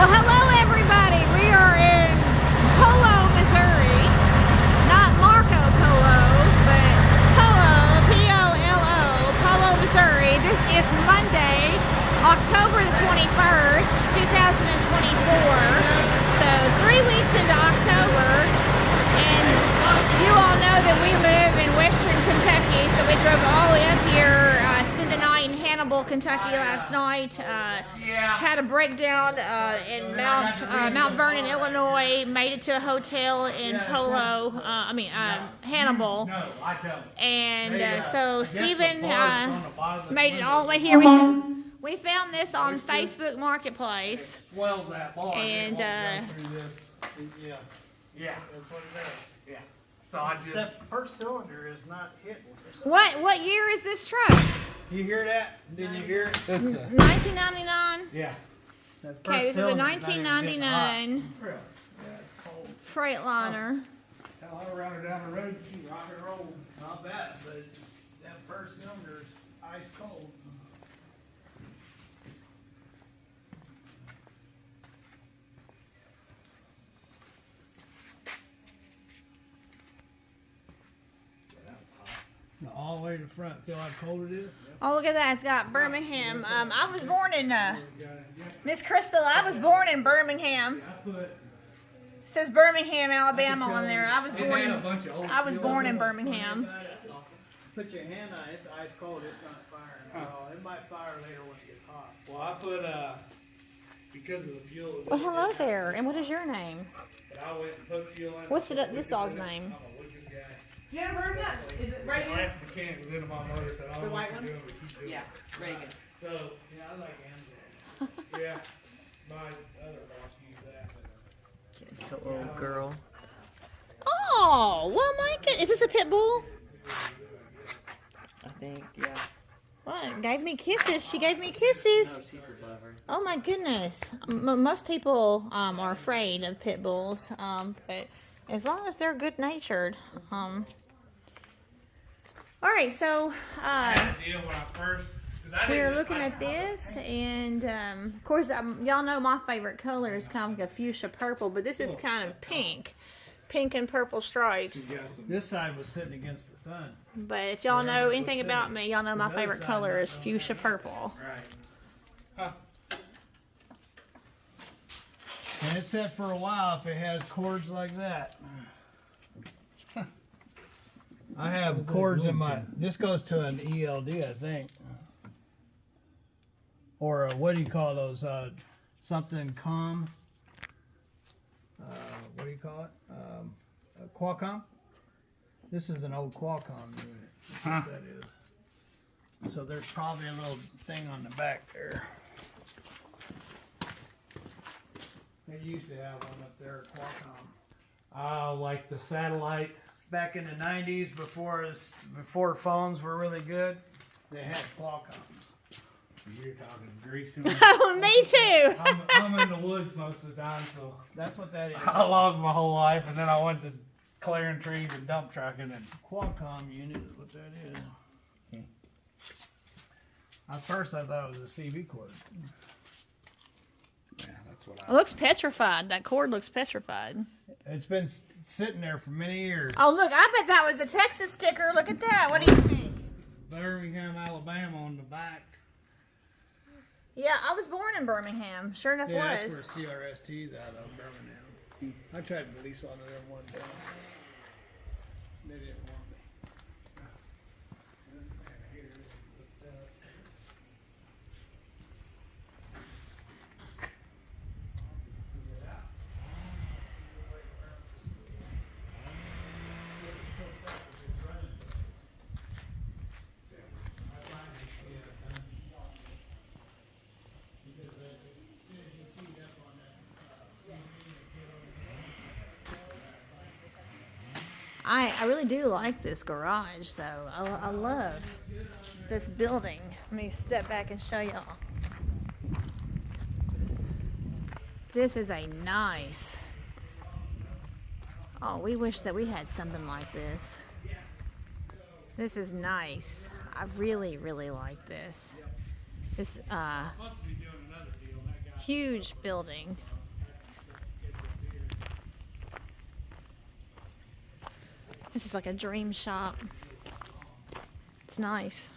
Well, hello everybody. We are in Polo, Missouri. Not Marco Polo, but Polo, P-O-L-O, Polo, Missouri. This is Monday, October the 21st, 2024. So 3 weeks into October, and you all know that we live in Western Kentucky, so we drove all the way up here, spent the night in Hannibal, Kentucky last night. Had a breakdown in Mount Vernon, Illinois. Made it to a hotel in Polo. Hannibal. And so Stephen made it all the way here. We found this on Facebook Marketplace. And yeah, that's what it is. Yeah. So I just that first cylinder is not hitting. what year is this truck? You hear that? Did you hear it? 1999. Yeah. Okay, this is a 1999 Freightliner. Hell, I ran her down the road. She rock and roll. Not bad, but that first cylinder is ice cold. All the way to the front. Feel how cold it is? Oh, look at that. It's got Birmingham. I was born in, Miss Crystal, I was born in Birmingham. It says Birmingham, Alabama on there. I was born in Birmingham. Put your hand on it. It's ice cold. It's not firing at all. It might fire later when it gets hot. Well, I put, because of the fuel. Well, hello there. And what is your name? But I went and put fuel in. What's this dog's name? Jennifer, is it Reagan? I asked the mechanic who's into my motor, said, I don't know what you're doing, but keep doing Yeah, it. Reagan. So, yeah, I like Amazon. Yeah, my other boss used that. The old girl. Oh, well, my goodness. Is this a pit bull? I think, yeah. What? Gave me kisses. She gave me kisses. No, she's a lover. Oh, my goodness. Most people are afraid of pit bulls, but as long as they're good-natured. All right, so we're looking at this, and of course, y'all know my favorite color is kind of like a fuchsia purple, but this is kind of pink and purple stripes. This side was sitting against the sun. But if y'all know anything about me, y'all know my favorite color is fuchsia purple. Right. And it's set for a while if it has cords like that. I have cords in my, this goes to an ELD, I think. Or what do you call those, something COM? What do you call it? A Qualcomm? This is an old Qualcomm unit. That's what that is. So there's probably a little thing on the back there. They used to have one up there at Qualcomm. Like the satellite. Back in the 90s, before phones were really good, they had Qualcomms. You're talking Greek. Oh, me too. I'm in the woods most of the time, so that's what that is. I logged my whole life, and then I went to clearing trees and dump trucking. And Qualcomm unit is what that is. At first, I thought it was a CV cord. Yeah, that's what It looks petrified. That cord looks petrified. It's been sitting there for many years. Oh, look, I bet that was a Texas sticker. Look at that. What do you think? Birmingham, Alabama on the back. Yeah, I was born in Birmingham. Sure enough, Yeah, was. that's where CRST's out of, Birmingham. I tried to release one of them one time. They didn't want me. This man here is looked up. I really do like this garage, though. I love this building. Let me step back and show y'all. This is a nice. Oh, we wish that we had something like this. This is nice. I really, really like this. This huge building. This is like a dream shop. It's nice.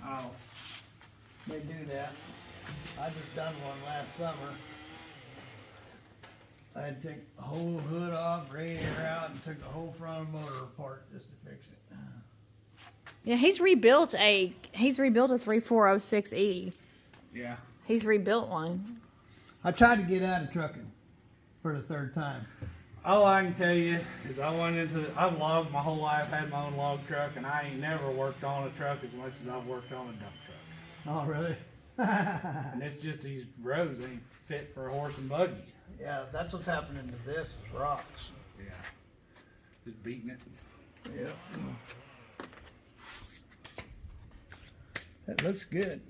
Oh. They do that. I just done one last summer. I had to take the whole hood off, radiator out, and took the whole front motor apart just to fix it. Yeah, he's rebuilt a 3406E. Yeah. He's rebuilt one. I tried to get out of trucking for the third time. All I can tell you is I've logged my whole life, had my own log truck, and I ain't never worked on a truck as much as I've worked on a dump truck. Oh, really? And it's just these roads ain't fit for a horse and buggy. Yeah, that's what's happening to this, is rocks. Yeah. Just beating it. Yeah. It looks good.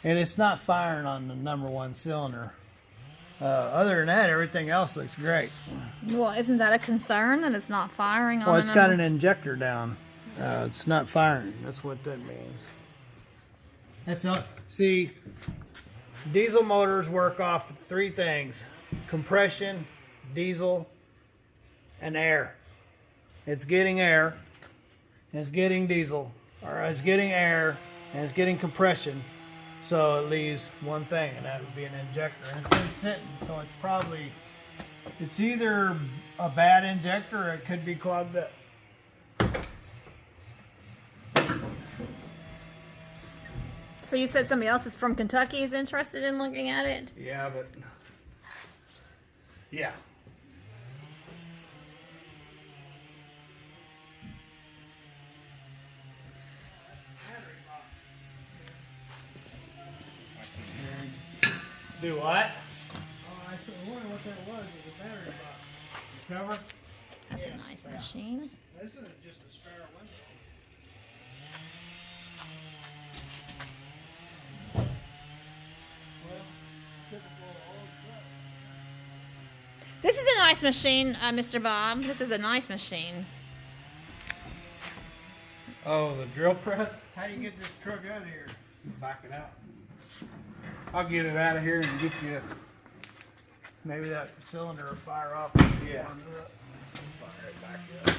And it's not firing on the number one cylinder. Other than that, everything else looks great. Well, isn't that a concern that it's not firing on? Well, it's got an injector down. It's not firing. That's what that means. That's not. See, diesel motors work off of three things: compression, diesel, and air. It's getting air, and it's getting diesel, or it's getting air, and it's getting compression. So it leaves one thing, and that would be an injector. And it's been sitting, so it's either a bad injector or it could be clogged up. So you said somebody else is from Kentucky is interested in looking at it? Yeah, but yeah. Do what? Oh, I was wondering what that was. It was a battery box. Cover? That's a nice machine. This isn't just a spare window. Well, typical old truck. This is a nice machine, Mr. Bob. This is a nice machine. Oh, the drill press? How do you get this truck out of here? Back it out. I'll get it out of here and get you. Maybe that cylinder will fire off. Yeah. Fire it back up.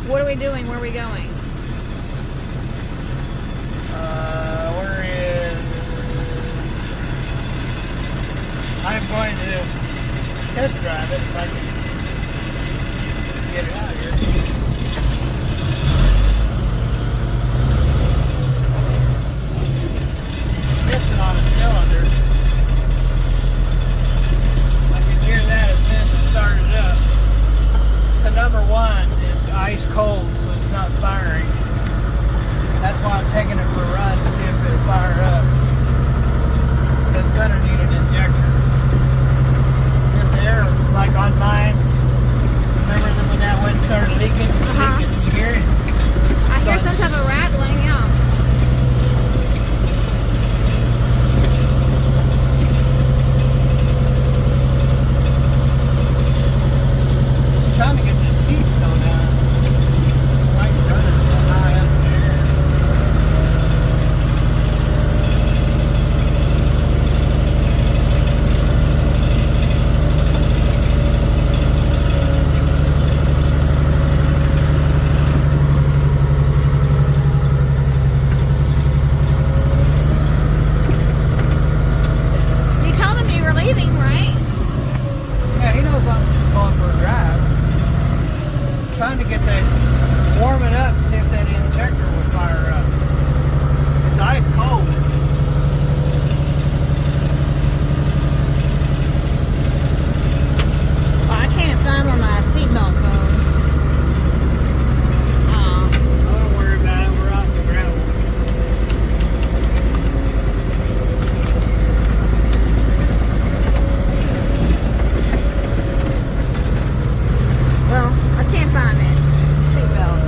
What are we doing? Where are we going? We're in. I'm going to test drive it if I can get it out here. Missing on a cylinder. I can hear that as soon as it started up. So number one is ice cold, so it's not firing. That's why I'm taking it for a run to see if it'll fire up. It's gonna need an injector. This air, like on mine, remember when that one started leaking? Leaking, you hear it? I hear some type of rattling, yeah. Trying to get this seat to go down. I like running so high up there. You told him you were leaving, right? Yeah, he knows I'm going for a drive. Trying to get that warming up, see if that injector will fire up. It's ice cold. I can't find where my seatbelt goes. Don't worry about it, we're on the gravel. Well, I can't find it. Seatbelt.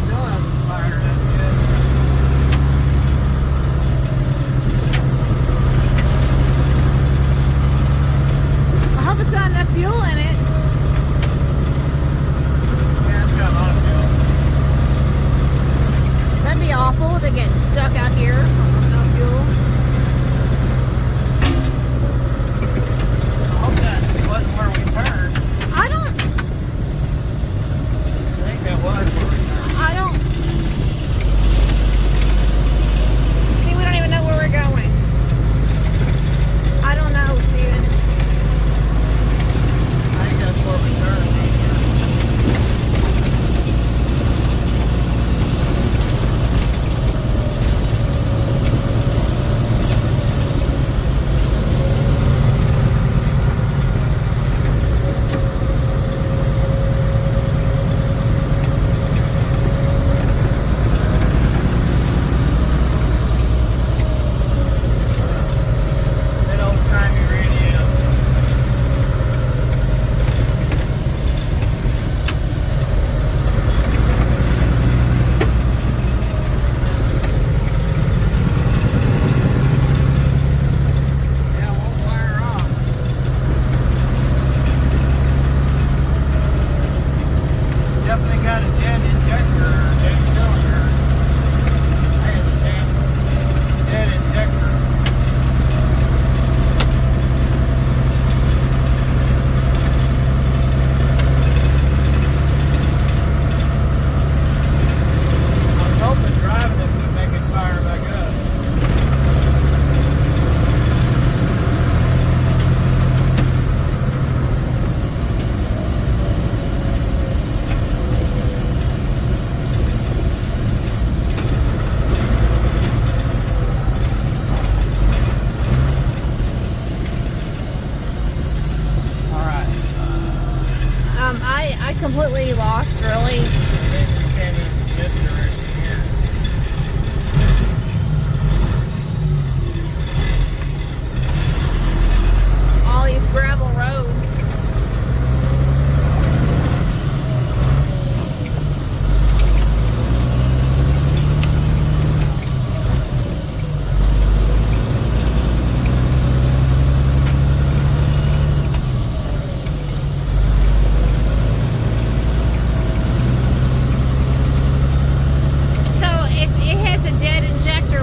Still hasn't fired up yet. I hope it's got enough fuel in it. Yeah, it's got a lot of fuel. That'd be awful to get stuck out here with no fuel. I hope that wasn't where we turned. I don't. I think that was where we turned. I don't. See, we don't even know where we're going. I don't know, Steven. I think that's where we turned.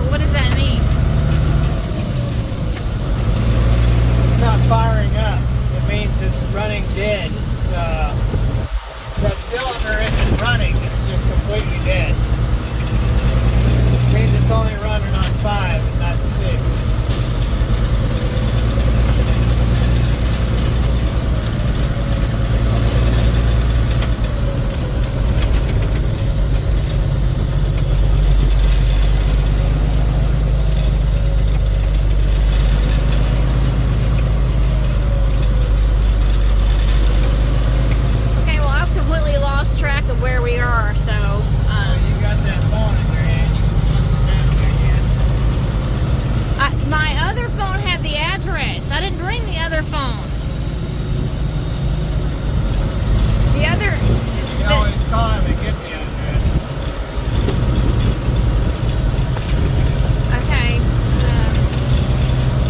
what does that mean? It's not firing up. It means it's running dead. That cylinder isn't running. It's just completely dead. It means it's only running on 5 and not 6. Where we are, so you got that phone in your hand. You can punch it down there again. my other phone had the address. I didn't bring the other phone. The other. You can always call him and get the address. Okay.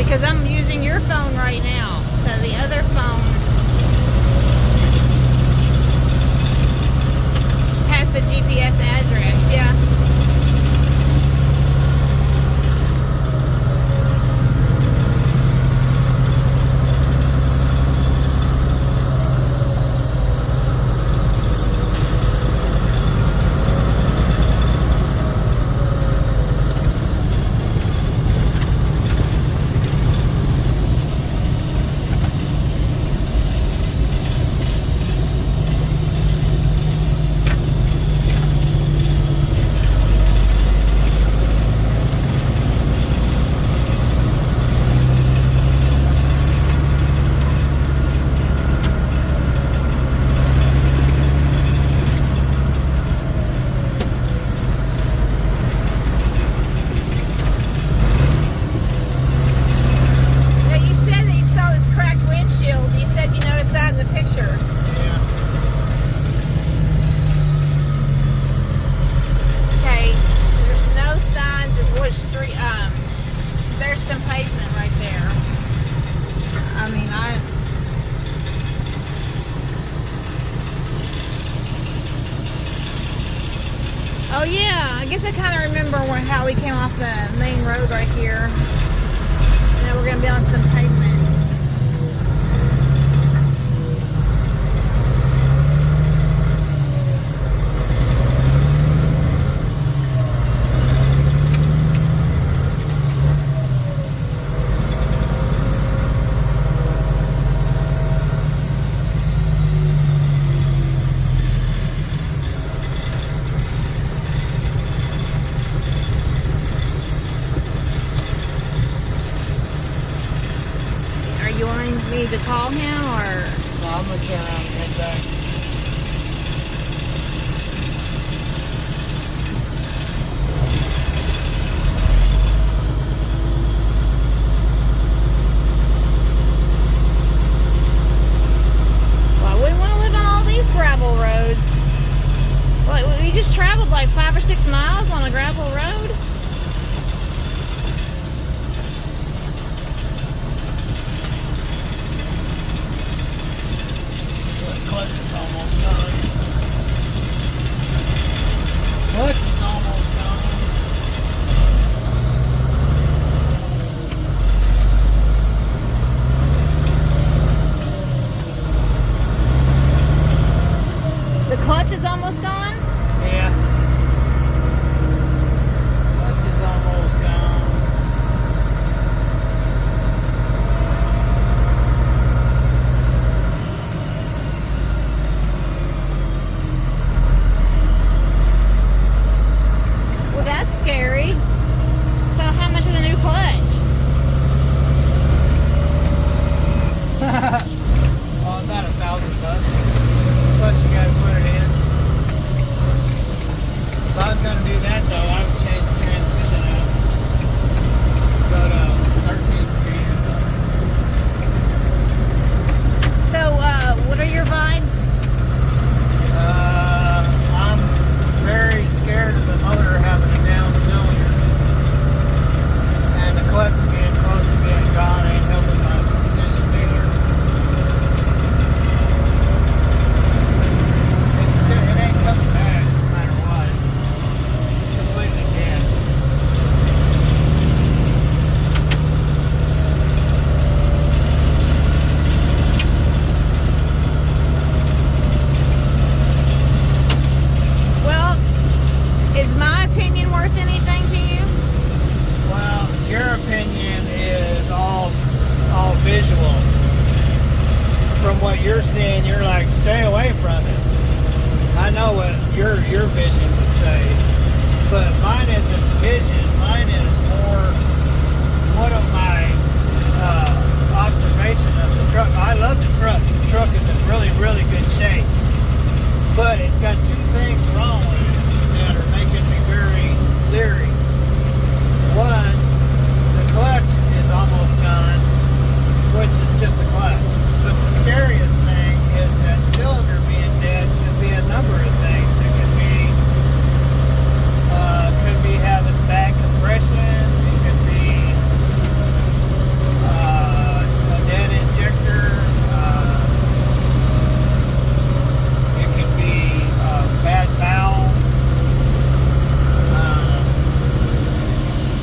Because I'm using your phone right now, so the other phone has the GPS address, yeah. Oh yeah, I guess I kind of remember how we came off the main road right here. And then we're going to be on some pavement. You want me to call him, or? No, I'm gonna turn around and head back. Well, I wouldn't want to live on all these gravel roads. Well, we just traveled like 5 or 6 miles on a gravel road. Clutch is almost done. Clutch is almost done. The clutch is almost gone? Yeah. Clutch is almost gone. Well, that's scary. So how much is a new clutch? Oh, about $1,000. Plus you gotta put it in. If I was gonna do that though, I would change the transmission out. Go to 13 speed or something. So, what are your vibes? I'm very scared of the motor having a down cylinder. And the clutch being close to being gone ain't helping my decision maker. It ain't coming back no matter what. It's completely stay away from it. I know what your vision would say, but mine isn't vision. Mine is more one of my observation of the truck. I love the truck. The truck is in really, really good shape, but it's got two things wrong with it that are making me very leery. One, the clutch is almost gone, which is just a clutch. But the scariest thing is that cylinder being dead could be a number of things. It could be having bad compression. It could be a dead injector. It could be bad valve.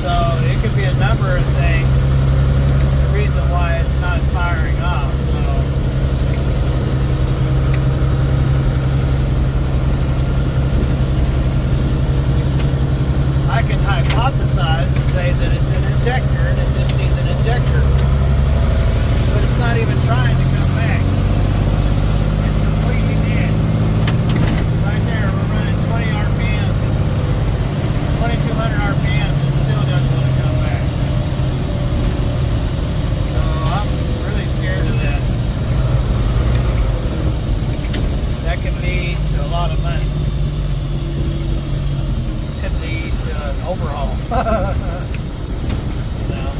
So it could be a number of things. The reason why it's not firing off. So I can hypothesize and say that it's an injector and it just needs an injector. But it's not even trying to come back. It's completely dead. Right there, we're running 20 RPMs. It's 2200 RPMs. It still doesn't want to come back. So I'm really scared of that. That can lead to a lot of money. Could lead to an overhaul. You know?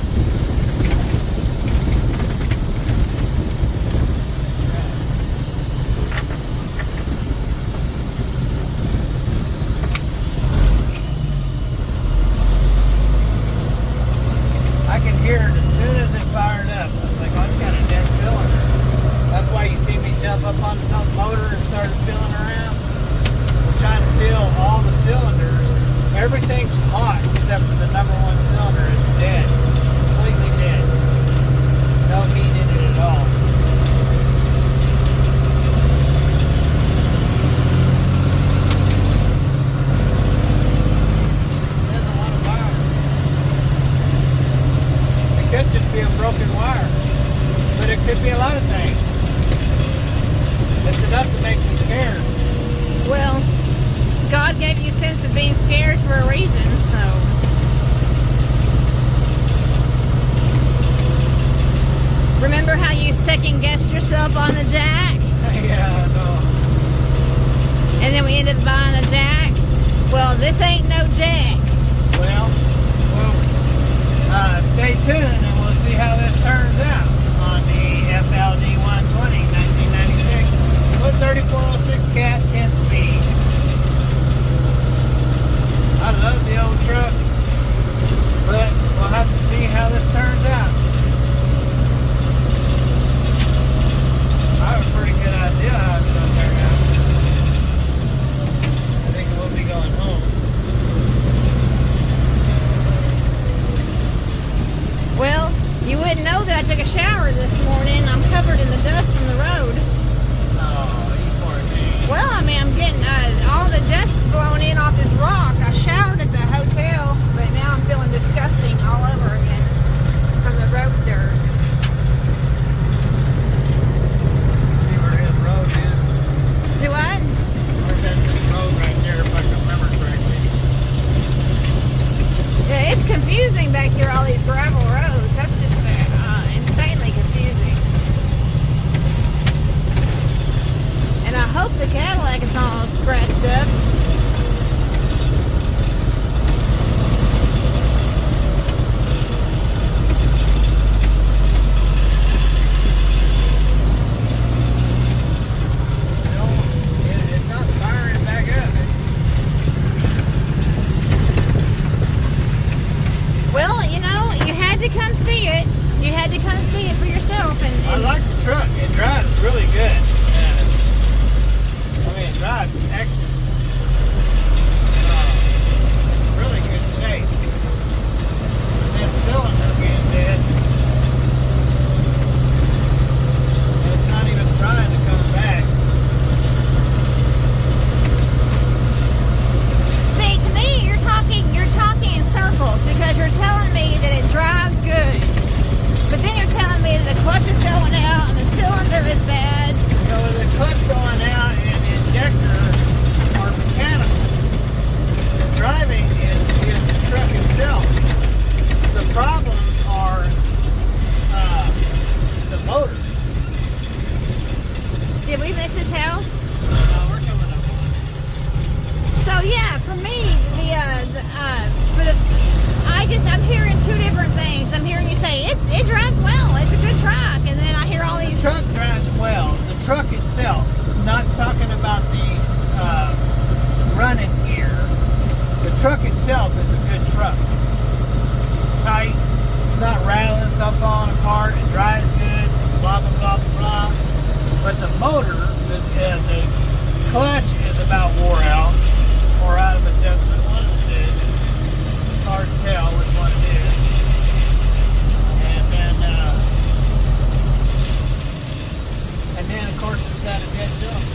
I can hear it as soon as it fired up. I was like, oh, it's got a dead cylinder. That's why you see me jump up on the motor and start feeling around. I was trying to feel all the cylinders. Everything's hot except for the number one cylinder is dead. Completely dead. No heat in it at all. It doesn't want to fire. It could just be a broken wire. But it could be a lot of things. It's enough to make me scared. Well, God gave you a sense of being scared for a reason, so. Remember how you second guessed yourself on the jack? Yeah, I know. And then we ended up buying a jack? Well, this ain't no jack. Well, stay tuned and we'll see how this turns out on the FLD 120 1996 with 3406 cat 10 speed. I love the old truck, but we'll have to see how this turns out. I have a pretty good idea how it's going to turn out. I think we'll be going home. Well, you wouldn't know that I took a shower this morning. I'm covered in the dust from the road. Oh, you poor thing. Well, I mean, I'm getting all the dust is blowing in off this rock. I showered at the hotel, but now I'm feeling disgusting all over again from the road dirt. See where his road is? Do what? Where's that this road right there, if I can remember correctly? Yeah, it's confusing back here, all these gravel roads. That's just insanely confusing. And I hope the Cadillac is all scratched up. It's not firing back up. Well, you know, you had to come see it. You had to come see it for yourself. I And like the truck. It drives really good. I mean, it drives excellent. It's really good shape. That cylinder being dead. And it's not even trying to come back. see, to me, you're talking in circles because you're telling me that it drives good, but then you're telling me that the clutch is going out and the cylinder is bad. So with the clutch going truck itself is a good truck. It's tight, it's not rattling, it's not falling apart, it drives good, blah, blah, blah, blah. But the motor, the clutch is about wore out or out of adjustment. One of it is. It's hard to tell which one it is. And then of course it's got a dead cylinder.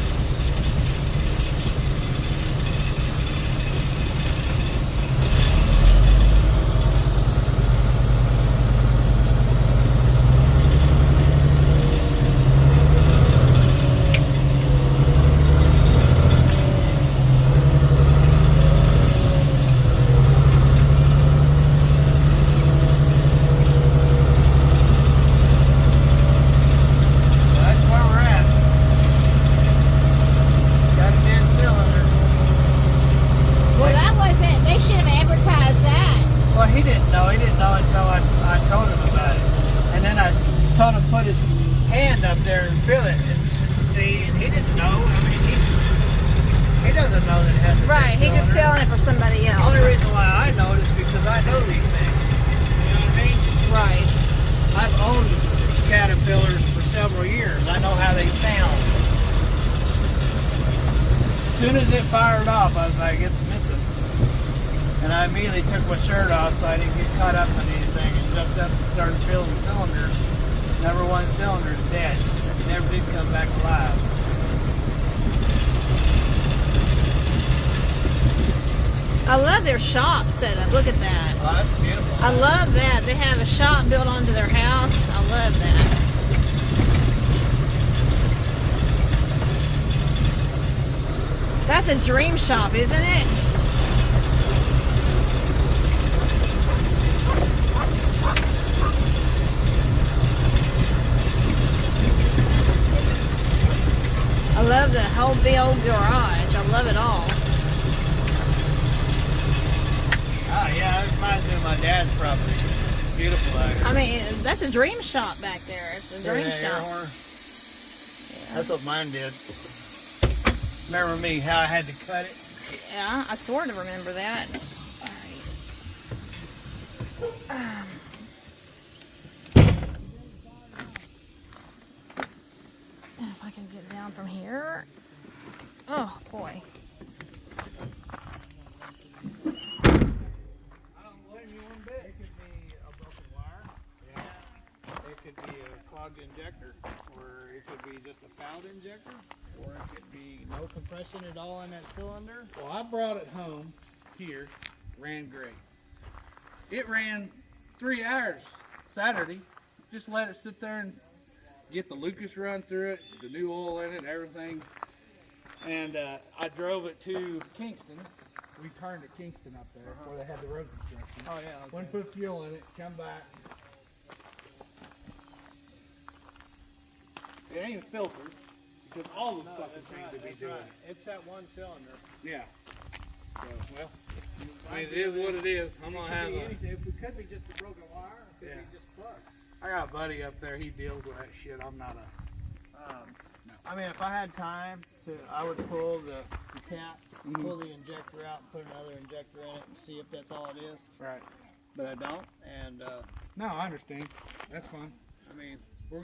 As soon as it fired off, I was like, it's missing. And I immediately took my shirt off so I didn't get caught up in anything and jumped up and started filling cylinders. Number one cylinder is dead. It never did come back alive. I love their shop setup. Look at that. Oh, that's beautiful. I love that. They have a shop built onto their house. I love that. That's a dream shop, isn't it? I love the whole big old garage. I love it all. Oh yeah, it reminds me of my dad's property. It's beautiful out here. I mean, that's a dream shop back there. It's a dream shop. Yeah. That's what mine did. Remember me, how I had to cut it? Yeah, I sort of remember that. All right. If I can get down from here. Oh, boy. I don't blame you one bit. It could be a broken wire. Yeah. It could be a clogged injector, or it could be just a fouled injector, or it could be no compression at all in that cylinder. Well, I brought it home here, ran great. It ran 3 hours Saturday. Just let it sit there and get the Lucas run through it, the new oil in it, everything. And I drove it to Kingston. We turned at Kingston up there where they had the road construction. Oh yeah. Okay. Went and put fuel in it, come back. It ain't filtered because all the stuff is going to be doing. Right. It's that one cylinder. Yeah. So, well, I mean, it is what it is. I'm gonna have a. It could be just a broken wire. It could be just plugged. I got a buddy up there. He deals with that shit. I'm not a. I mean, if I had time to, I would pull the cap, pull the injector out, and put another injector in it, and see if that's all it is. Right. But I don't, and No, I understand. That's fine. I mean,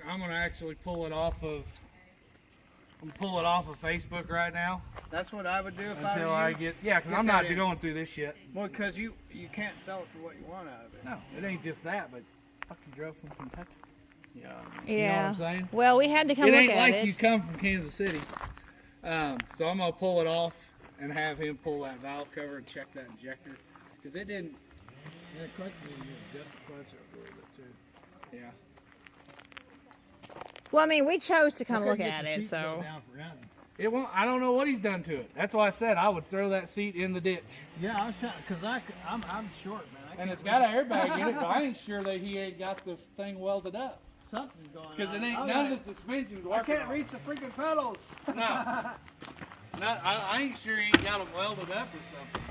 I'm gonna actually pull it off of. I'm pull it off of Facebook right now. That's what I would do if until I I get. Yeah, because I'm not going through this shit. Well, because you can't sell it for what you want out of it. No, it ain't just that, but fucking drove from Kentucky. Yeah. Yeah. You know what I'm saying? Well, we had to come It look ain't at like it. you come from Kansas City. So I'm gonna pull it off and have him pull that valve cover and check that injector because it didn't. Yeah, the clutch needs to adjust the clutch up a little bit too. Yeah. Well, I mean, we chose to come look at it, so. It won't. I don't know what he's done to it. That's why I said I would throw that seat in the ditch. Yeah, I was trying because I'm short, man. And it's got an airbag in it, but I ain't sure that he ain't got the thing welded up. Something's going on. Because it ain't none of the suspension's I working. can't reach the freaking pedals. No. I ain't sure he ain't got them welded up or something.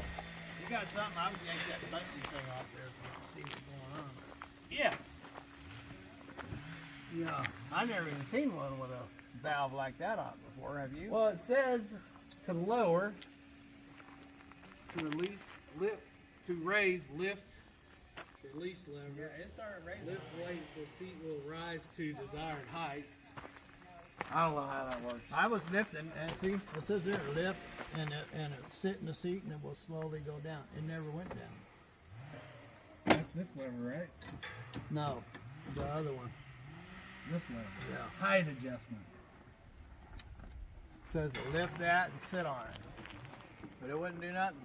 You got something? I would yank that button thing off there to see what's going on. Yeah. Yeah, I've never even seen one with a valve like that on before. Have you? Well, it says to lower, to release lip to raise, lift, release lever. Yeah, it started raising. Lift weight so seat will rise to desired height. I don't know how that works. I was lifting, and see, it says there, lift, and it sit in the seat, and it will slowly go down. It never went down. That's this lever, right? No, the other one. This lever. Yeah. Height adjustment. It says to lift that and sit on it. But it wouldn't do nothing.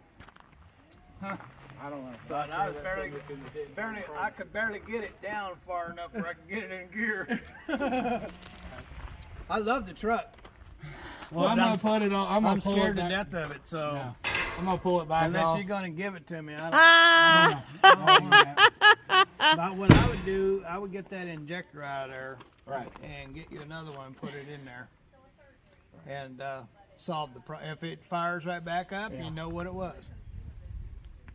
Huh. I don't know. So I was I could barely get it down far enough where I could get it in gear. I love the truck. Well, I'm gonna put it on. I'm scared to death of it, so Yeah. I'm gonna pull it back unless off. you're gonna give it to me, I don't know. But what I would do, I would get that injector out of there, Right. and get you another one and put it in there, and solve the problem. If it fires right back up, Yeah. you know what it was.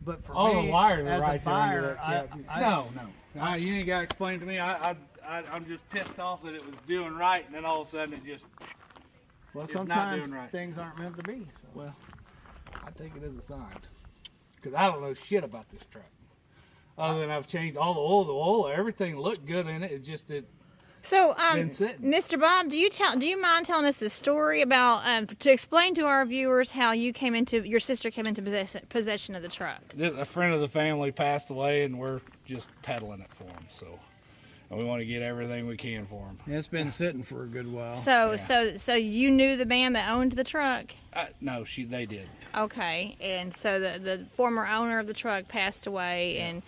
But for All me, the wires are as right a there under buyer, that cap. No. You ain't gotta explain to me. I'm just pissed off that it was doing right, and then all of a sudden it just. well, it's not sometimes doing right. things aren't meant to be. So. Well, I take it as a sign, because I don't know shit about this truck. Other than I've changed all the oil, everything looked good in it. It's just that. So, Been sitting. Mr. Bob, do you mind telling us the story about to explain to our viewers how your sister came into possession of the truck? A friend of the family passed away, and we're just peddling it for him. So, and we want to get everything we can for him. It's been sitting for a good while. So you knew the man that owned the truck? No, they did. Okay, and so the former owner of the truck passed away, and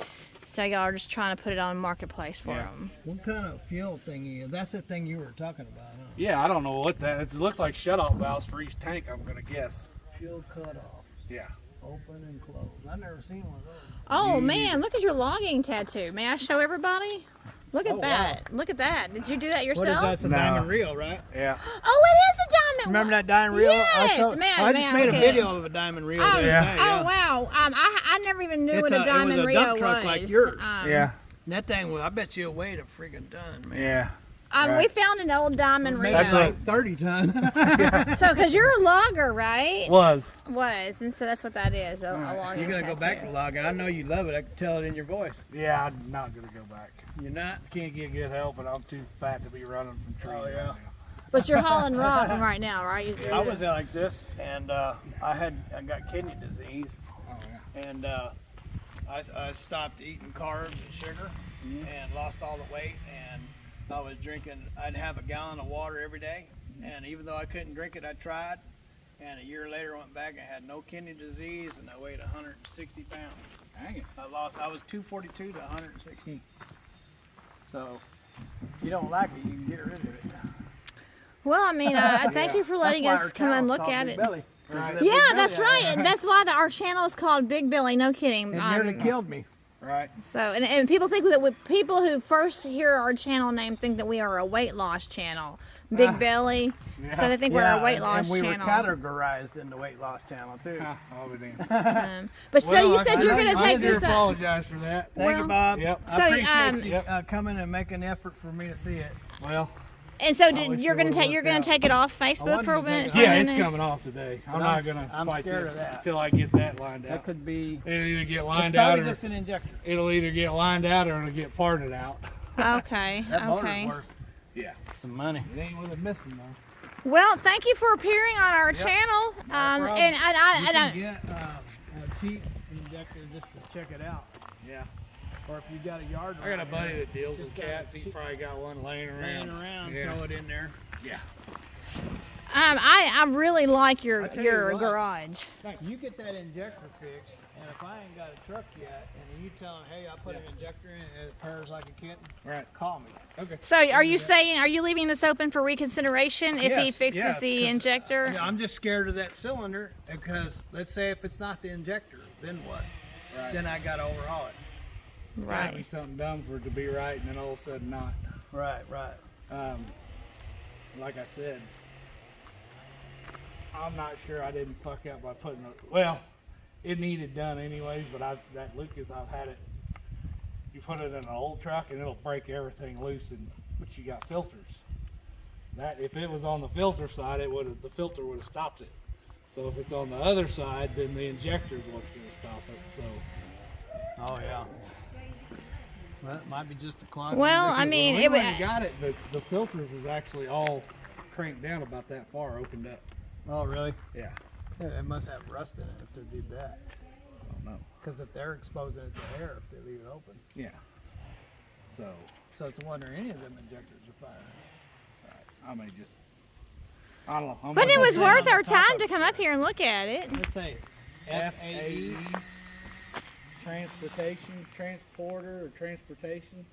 so y'all are just trying to put it on marketplace for him. What kind of fuel thingy is that's the thing you were talking about, huh? Yeah, I don't know what that. It looks like shutoff valves for each tank. I'm gonna guess. Fuel cutoff, Yeah. open and close. I've never seen one of those. Oh man, look at your logging tattoo. May I show everybody? Look at Oh, that. Look at that. Did you do that yourself? What is that? It's a No. diamond reel, right? Yeah. Oh, it is a diamond. Remember that diamond reel? Yes, man. I just made a okay. video of a diamond reel. Oh, the other day, oh wow. I never even knew what a diamond it was a reel dump truck was. like yours. Yeah. And that thing, I bet you weighed a friggin' ton, man. Yeah. We Right. found an old diamond reel. Maybe like 30 ton. So, because you're a logger, right? Was. And so that's what that is, a logging You're gonna go back to tattoo. logging. I know you love it. I can tell it in your voice. Yeah, I'm not gonna go back. You're not? Can't get good help, and I'm too fat to be running from trees. Oh, yeah. Right now. But you're hauling rock right now, right? I was like this, and I got kidney disease, Oh yeah. and I stopped eating carbs and sugar, and lost all the weight, and I was drinking. I'd have a gallon of water every day, and even though I couldn't drink it, I tried. And a year later, I went back and had no kidney disease, and I weighed 160 pounds. Dang it. I was 242 to 160. So, if you don't like it, you can get rid of it. Well, I mean, thank you for letting That's why us our come and channel's look called at Big it. Belly. Right. Big Yeah, Belly that's out right. there. And that's why our channel is called Big Billy. No kidding. It nearly killed me. Right. So, and people think that people who first hear our channel name think that we are a weight loss channel, Big Belly. So they think we're a weight loss and we channel. were categorized in the weight loss channel too. I'll be damned. But so you said you're going to take this up. Apologize for that. Thank you, Bob. Yep. So, I appreciate you Yep. coming and making an effort for me to see it. Well. And so wish you're it going to would've you're going worked to take it off Facebook wanted for a to take minute? it for a Yeah, it's minute? coming off today. I'm But not gonna I'm fight scared this of that. until I get that lined That out. could be. It'll either get It's lined out probably or just an injector. it'll either get lined out or it'll get parted out. Okay. That motor's Okay. worth Yeah. some money. It ain't worth missing though. Well, thank you for appearing on our channel. problem. And You I can get a cheap injector just to check it out, Yeah. or if you got a yard. I got a buddy that deals Just with got cats. a He's cheap- probably got one laying laying around. around, Yeah. throw it in there. Yeah. I really like your I tell you what. garage. You get that injector fixed, and if I ain't got a truck yet, and you tell them, hey, I put an injector in and it purrs like a kitten, Right. call me. Okay. So are you leaving this open for reconsideration if he Yes, fixes yes, the 'cause, injector? I'm just scared of that cylinder because let's say if it's not the injector, then what? Right. Then I got to overhaul it. Gotta be Right. something dumb for it to be right, and then all of a sudden not. Right, right. Like I said, I'm not sure I didn't fuck up by putting it. Well, it needed done anyways, but that Lucas, I've had it. You put it in an old truck and it'll break everything loose, but you got filters. That if it was on the filter side, the filter would have stopped it. So if it's on the other side, then the injector is what's going to stop it. So Oh yeah. Well, it might be just a closet. Well, I mean, When it we would. went and got it, the filters was actually all cranked down about that far, opened up. Oh really? Yeah. Yeah, it must have rust in it if they did that. I don't know. Because if they're exposing it to air, if they leave it open. Yeah. So it's a wonder any of them injectors are firing. I may just. I don't know. But it was thing worth on the our top time of to come up here and look at it. Let's say FAE. Transporter or transportation.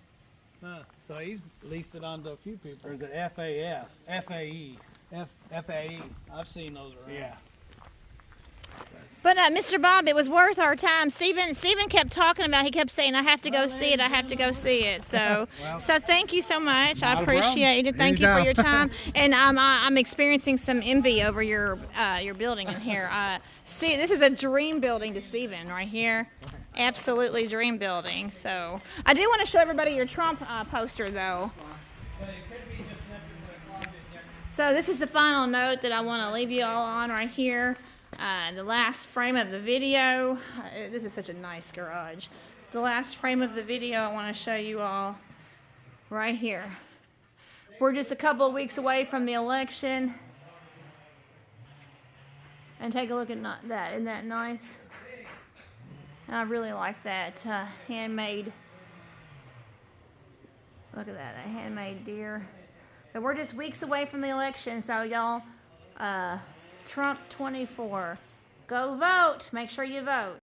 So he's leased it onto a few people. Or is it FAF? FAE. FAE. I've seen those around. Yeah. But Mr. Bob, it was worth our time. Stephen kept talking about. He kept saying, "I have to go see it. I have to go see it." So, Well, so thank you so much. I not a appreciate problem. it. Thank you for Anytime. your time. And I'm experiencing some envy over your building in here. See, this is a dream building to Stephen right here. Absolutely dream building. So I do want to show everybody your Trump poster though. So this is the final note that I want to leave you all on right here. The last frame of the video. This is such a nice garage. The last frame of the video I want to show you all right here. We're just a couple of weeks away from the election. And take a look at that. Isn't that nice? And I really like that handmade. Look at that handmade deer. But we're just weeks away from the election, so y'all, Trump 24. Go vote. Make sure you vote.